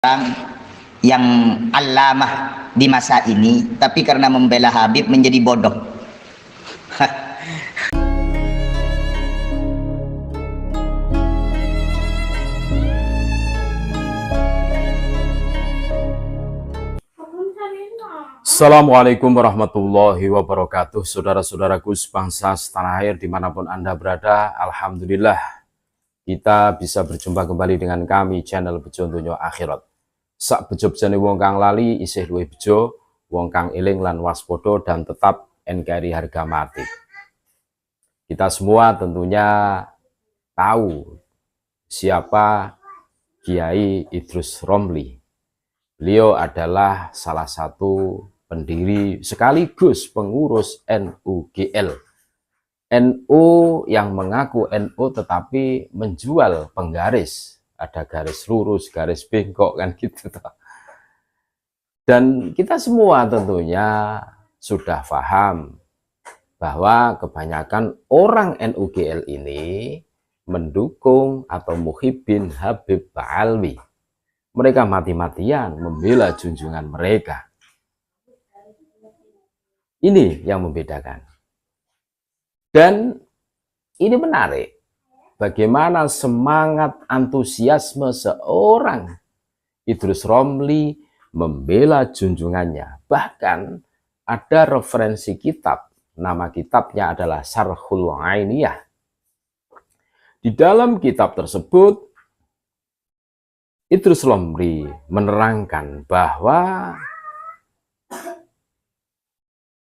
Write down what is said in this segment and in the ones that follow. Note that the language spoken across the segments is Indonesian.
orang yang alamah di masa ini, tapi karena membela Habib menjadi bodoh. Assalamualaikum warahmatullahi wabarakatuh. Saudara-saudaraku sebangsa setanah air dimanapun Anda berada, Alhamdulillah kita bisa berjumpa kembali dengan kami channel Bejo Donya Akhirat. Sak bejo bejane wong kang lali isih luwih bejo, wong kang eling lan waspada dan tetap NKRI harga mati. Kita semua tentunya tahu siapa Kiai Idrus Romli. Beliau adalah salah satu pendiri sekaligus pengurus NUGL. NU yang mengaku NU tetapi menjual penggaris. Ada garis lurus, garis bengkok kan gitu. Dan kita semua tentunya sudah paham bahwa kebanyakan orang NUGL ini mendukung atau muhibbin Habib Ba'alwi. Mereka mati-matian membela junjungan mereka. Ini yang membedakan. Dan ini menarik. Bagaimana semangat antusiasme seorang Idrus Romli membela junjungannya. Bahkan ada referensi kitab. Nama kitabnya adalah Syarhul Ainiyah. Di dalam kitab tersebut, Idrus Romli menerangkan bahwa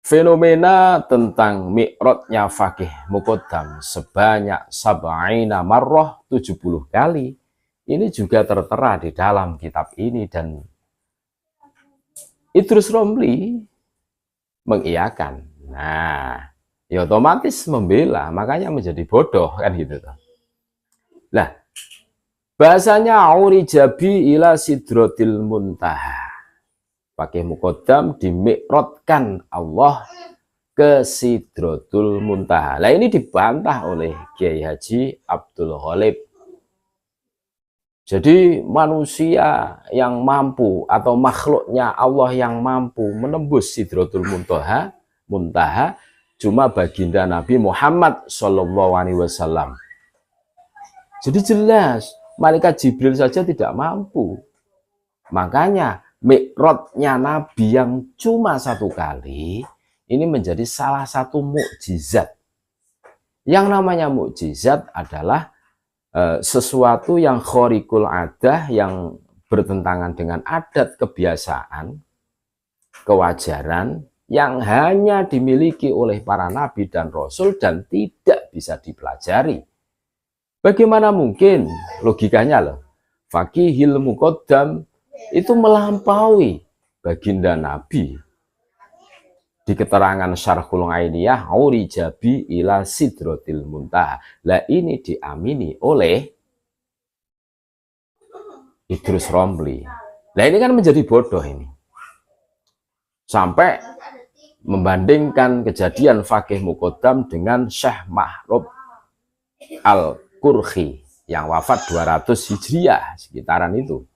fenomena tentang mi'rajnya Faqih Muqaddam sebanyak sab'ina marrah 70 kali ini juga tertera di dalam kitab ini, dan Idrus Romli mengiyakan. Nah, ya otomatis membela, makanya menjadi bodoh kan gitu. Nah, bahasanya aurijabi ila sidratil muntaha. Faqih Muqaddam dimi'rajkan Allah ke Sidratul Muntaha. Nah, ini dibantah oleh Kiai Haji Abdul Ghalib. Jadi manusia yang mampu atau makhluknya Allah yang mampu menembus Sidratul Muntaha cuma baginda Nabi Muhammad SAW. Jadi jelas malaikat Jibril saja tidak mampu. Makanya mi'rajnya Nabi yang cuma satu kali ini menjadi salah satu mukjizat. Yang namanya mukjizat adalah sesuatu yang khariqul adah, yang bertentangan dengan adat kebiasaan, kewajaran yang hanya dimiliki oleh para nabi dan rasul dan tidak bisa dipelajari. Bagaimana mungkin? Logikanya loh. Faqihil Muqaddam itu melampaui baginda Nabi. Di keterangan Syarhul Ainiyah, aurijabi ila sidratil muntaha. Lah ini diamini oleh Idrus Romli. Lah ini kan menjadi bodoh ini. Sampai membandingkan kejadian Faqih Muqaddam dengan Syekh Mahrub Al-Qurhi yang wafat 200 Hijriah sekitaran itu.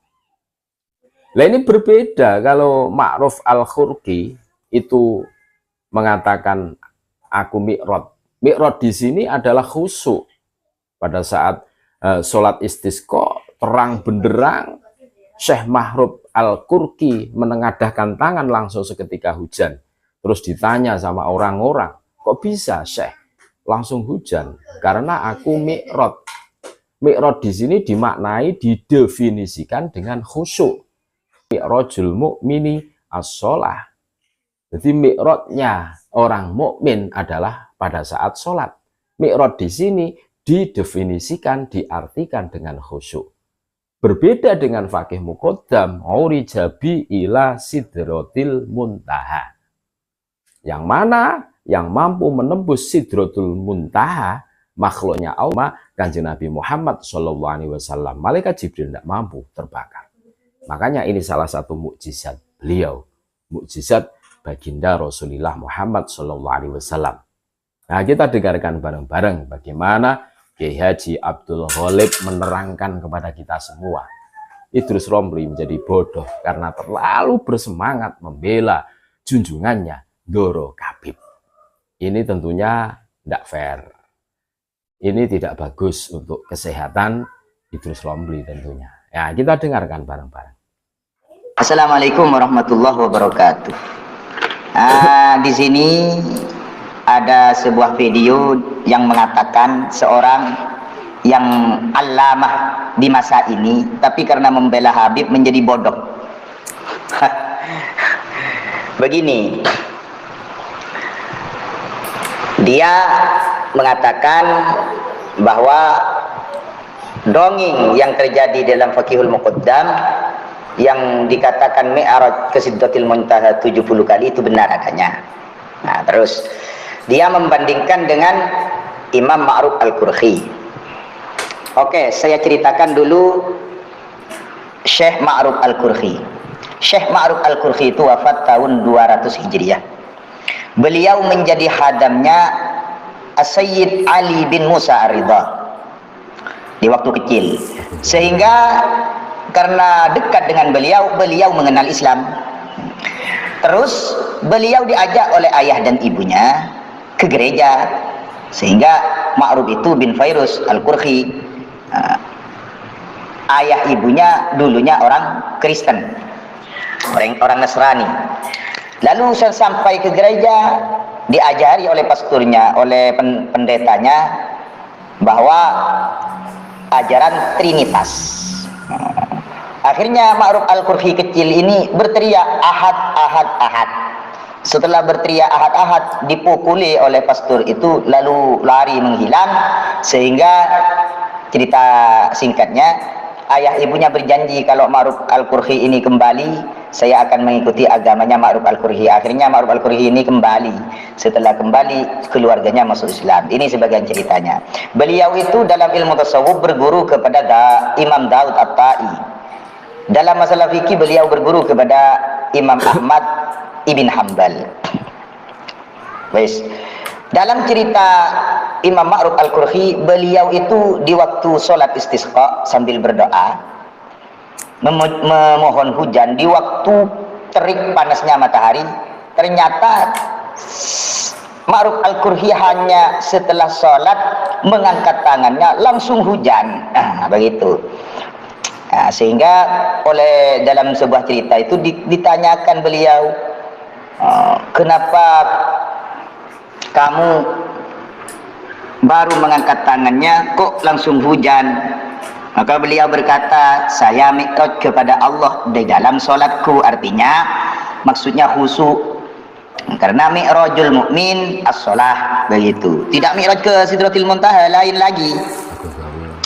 Nah, ini berbeda. Kalau Ma'ruf Al-Qurhi itu mengatakan aku mi'raj. Mi'raj di sini adalah khusyuk. Pada saat sholat istisqa terang benderang, Syekh Mahrub Al-Qurhi menengadahkan tangan langsung seketika hujan. Terus ditanya sama orang-orang, kok bisa Syekh langsung hujan? Karena aku mi'raj. Mi'raj di sini dimaknai, didefinisikan dengan khusyuk. Mi'rajul mu'mini as-sholah. Jadi mi'rajnya orang mukmin adalah pada saat sholat. Mi'raj di sini didefinisikan, diartikan dengan khusyuk. Berbeda dengan Faqih Muqaddam, aurijabi ila sidratil muntaha. Yang mana yang mampu menembus Sidratul Muntaha, makhluknya Allah, Kanjeng Nabi Muhammad SAW. Malaikat Jibril tidak mampu terbakar. Makanya ini salah satu mukjizat beliau, mukjizat baginda Rasulullah Muhammad SAW. Nah, kita dengarkan bareng-bareng bagaimana Kiai Haji Abdul Ghalib menerangkan kepada kita semua Idrus Romli menjadi bodoh karena terlalu bersemangat membela junjungannya Ndoro Kabib. Ini tentunya tidak fair. Ini tidak bagus untuk kesehatan Idrus Romli tentunya. Ya, kita dengarkan bareng-bareng. Assalamualaikum warahmatullahi wabarakatuh. Di sini ada sebuah video yang mengatakan seorang yang alamah di masa ini, tapi karena membela Habib menjadi bodoh. Begini, dia mengatakan bahwa dongeng yang terjadi dalam Fakihul Muqaddam yang dikatakan Mi'raj ke Sidratil Muntaha 70 kali itu benar adanya. Nah, terus dia membandingkan dengan Imam Ma'ruf Al-Qurhi. Oke, saya ceritakan dulu Syekh Ma'ruf Al-Qurhi. Syekh Ma'ruf Al-Qurhi itu wafat tahun 200 Hijriah. Beliau menjadi hadamnya As-Sayyid Ali bin Musa Ar-Ridha di waktu kecil, sehingga karena dekat dengan beliau, beliau mengenal Islam. Terus beliau diajak oleh ayah dan ibunya ke gereja, sehingga Ma'ruf itu bin Fairuz Al-Qurhi, ayah ibunya dulunya orang Kristen, orang Nasrani. Lalu sampai ke gereja, diajari oleh pasturnya, oleh pendetanya, bahwa ajaran Trinitas. Akhirnya Ma'ruf Al-Qurhi kecil ini berteriak ahad, ahad, ahad. Setelah berteriak ahad, ahad, dipukuli oleh pastor itu, lalu lari menghilang. Sehingga cerita singkatnya, ayah ibunya berjanji kalau Ma'ruf Al-Qurhi ini kembali, saya akan mengikuti agamanya Ma'ruf Al-Qurhi. Akhirnya Ma'ruf Al-Qurhi ini kembali. Setelah kembali, keluarganya masuk Islam. Ini sebagian ceritanya. Beliau itu dalam ilmu tasawuf berguru kepada Imam Daud At-Tai. Dalam masalah fikih beliau berguru kepada Imam Ahmad Ibn Hanbal. Baik. Dalam cerita Imam Ma'ruf Al-Qurhi, beliau itu di waktu sholat istisqa sambil berdoa memohon hujan di waktu terik panasnya matahari. Ternyata Ma'ruf Al-Qurhi hanya setelah sholat mengangkat tangannya langsung hujan. Nah, begitu. Nah, sehingga oleh dalam sebuah cerita itu ditanyakan beliau, kenapa kamu baru mengangkat tangannya kok langsung hujan? Maka beliau berkata, saya mi'raj kepada Allah di dalam sholatku. Artinya maksudnya khusyuk, karena mi'rajul mukmin as-sholah, begitu. Tidak mi'raj ke Sidratil Muntaha, lain lagi,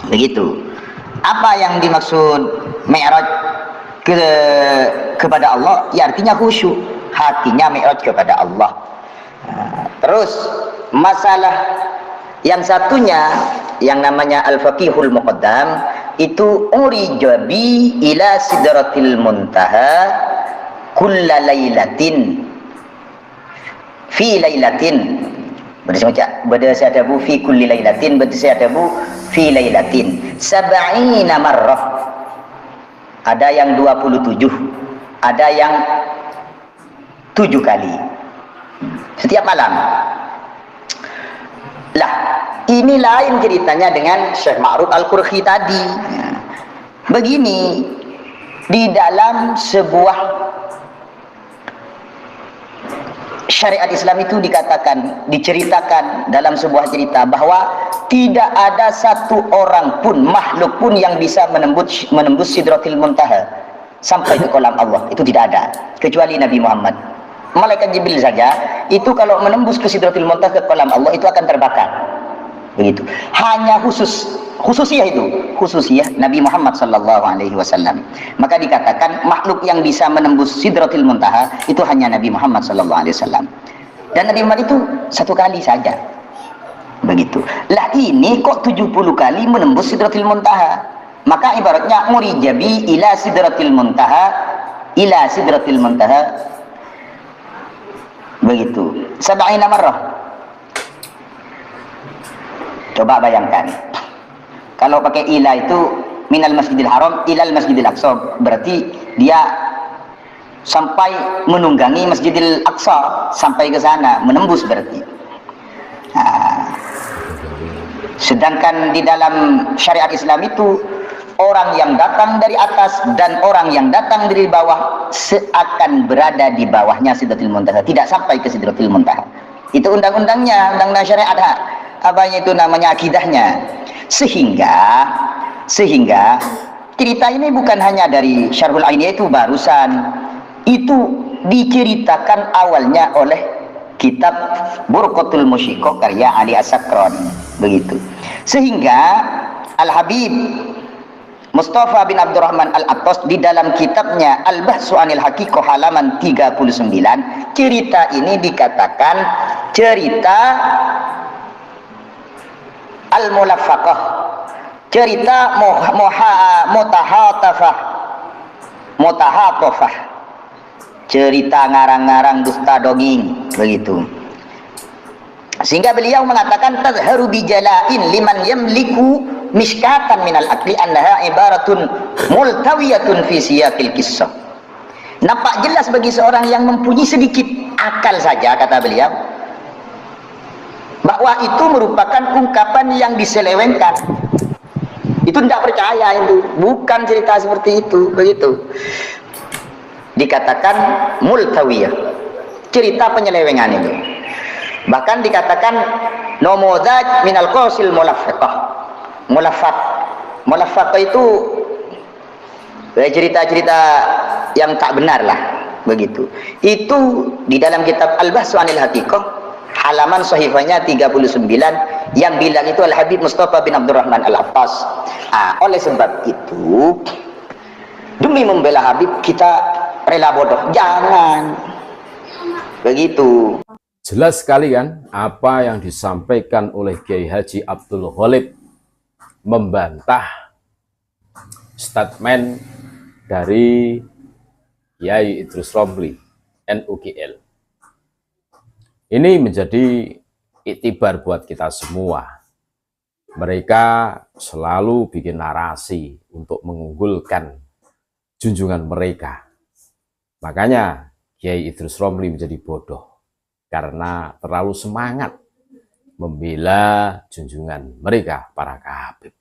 begitu. Apa yang dimaksud mi'raj kepada Allah? Ya artinya khusyuk, hatinya mi'raj kepada Allah. Terus masalah yang satunya yang namanya Al-Faqihul Muqaddam itu urijabi ila Sidratil Muntaha kulla lailatin fi lailatin. Berdasadabu fi kulli lailatin, berdasadabu fi lailatin sab'ina marrah. Ada yang 27, ada yang 7 kali setiap malam. Lah, ini lain ceritanya dengan Syekh Ma'ruf Al-Qurhi tadi. Begini, di dalam sebuah syariat Islam itu diceritakan dalam sebuah cerita bahwa tidak ada satu orang pun, makhluk pun yang bisa menembus Sidratil Muntaha sampai ke kolam Allah. Itu tidak ada, kecuali Nabi Muhammad. Malaikat Jibril saja itu kalau menembus ke Sidratil Muntaha ke kolam Allah itu akan terbakar. Begitu. Hanya khususiyah Nabi Muhammad sallallahu alaihi wasallam. Maka dikatakan makhluk yang bisa menembus Sidratil Muntaha itu hanya Nabi Muhammad sallallahu alaihi wasallam. Dan Nabi Muhammad itu 1 kali saja. Begitu. Lah ini kok 70 kali menembus Sidratil Muntaha. Maka ibaratnya murijabi ila Sidratil Muntaha, ila Sidratil Muntaha. Begitu. Sab'ina marrah. Coba bayangkan, kalau pakai ila itu minal Masjidil Haram ilal Masjidil Aqsa, berarti dia sampai menunggangi Masjidil Aqsa, sampai ke sana, menembus berarti. Nah, sedangkan di dalam syariat Islam itu orang yang datang dari atas dan orang yang datang dari bawah seakan berada di bawahnya Sidratul Muntaha, tidak sampai ke Sidratul Muntaha. Itu undang-undangnya, undang-undang syariat, apanya itu namanya, akidahnya. Sehingga cerita ini bukan hanya dari Syarhul Ainiyah itu barusan, itu diceritakan awalnya oleh kitab Burqatul Musyiqah karya Ali As-Sakrani, begitu. Sehingga Al-Habib Mustafa bin Abdurrahman Al-Attas di dalam kitabnya Al-Bahsu Anil Haqiqah halaman 39, cerita ini dikatakan cerita Al-Mulaffaqah, cerita mutahatafah, cerita ngarang-ngarang dusta dongeng, begitu. Sehingga beliau mengatakan tazharu bijalain liman yamliku miskatan minal akli annaha ibaratun multawiyatun fi siyaqil qissah. Nampak jelas bagi seorang yang mempunyai sedikit akal saja, kata beliau, bahwa itu merupakan ungkapan yang diselewengkan. Itu tidak percaya, itu bukan cerita seperti itu, begitu. Dikatakan multawiyah, cerita penyelewengan itu. Bahkan dikatakan nomodaj minal qasil mulaffaqah. Mulaffaqah itu cerita-cerita yang tak benar lah, begitu. Itu di dalam kitab Al-Bahsu Anil Haqiqah halaman sahifahnya 39 yang bilang itu Al-Habib Mustafa bin Abdurrahman Al-Attas. Oleh sebab itu, demi membela Habib kita rela bodoh, jangan begitu. Jelas sekali kan apa yang disampaikan oleh Kiai Haji Abdul Ghalib membantah statement dari Kiai Idrus Romli NUGL. Ini menjadi iktibar buat kita semua. Mereka selalu bikin narasi untuk mengunggulkan junjungan mereka. Makanya Kiai Idrus Romli menjadi bodoh karena terlalu semangat membela junjungan mereka, para Habib.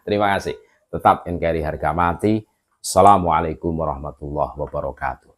Terima kasih. Tetap NKRI harga mati. Assalamualaikum warahmatullahi wabarakatuh.